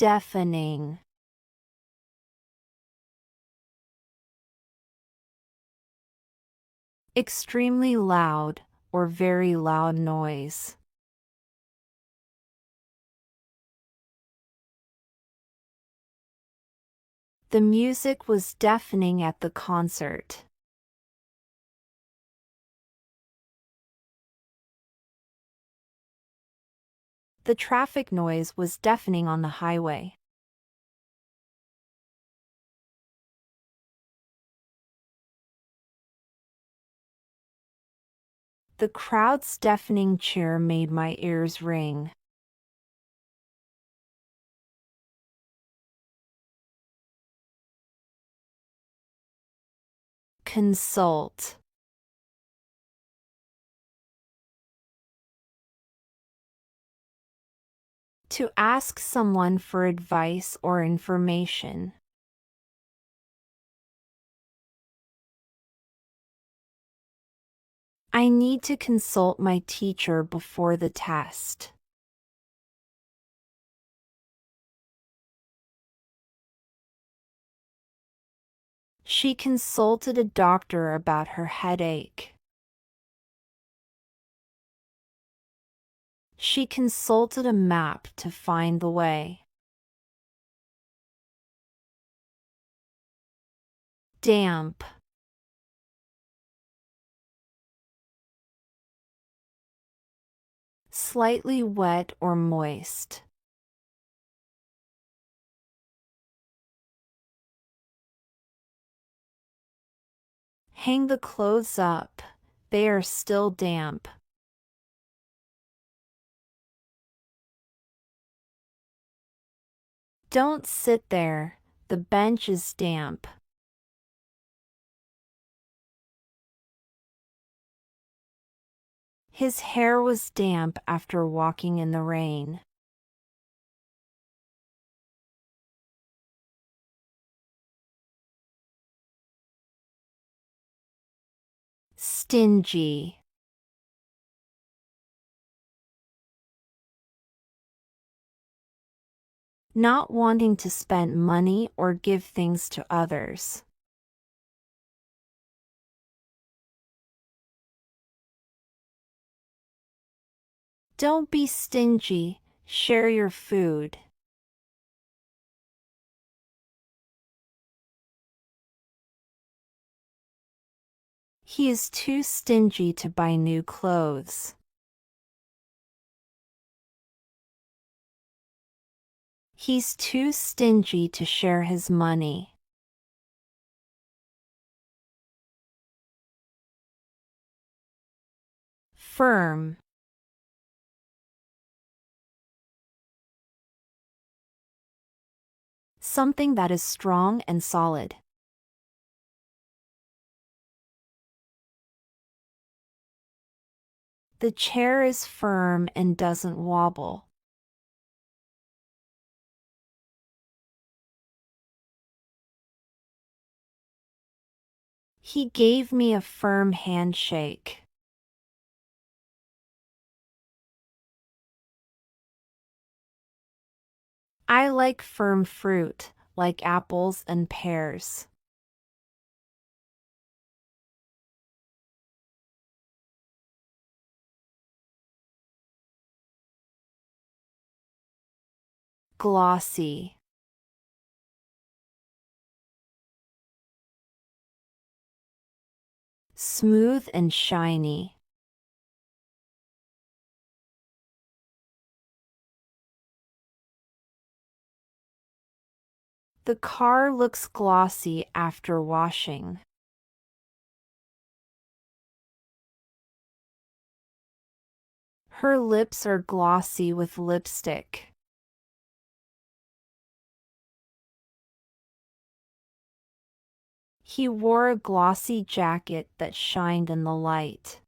Deafening. Extremely loud or very loud noise. The music was deafening at the concert. The traffic noise was deafening on the highway. The crowd's deafening cheer made my ears ring. Consult. To ask someone for advice or information. I need to consult my teacher before the test. She consulted a doctor about her headache. She consulted a map to find the way. Damp. Slightly wet or moist. Hang the clothes up. They are still damp. Don't sit there. The bench is damp. His hair was damp after walking in the rain. Stingy. Not wanting to spend money or give things to others. Don't be stingy. Share your food. He is too stingy to buy new clothes. He's too stingy to share his money. Firm. Something that is strong and solid. The chair is firm and doesn't wobble. He gave me a firm handshake. I like firm fruit, like apples and pears. Glossy. Smooth and shiny. The car looks glossy after washing. Her lips are glossy with lipstick. He wore a glossy jacket that shined in the light.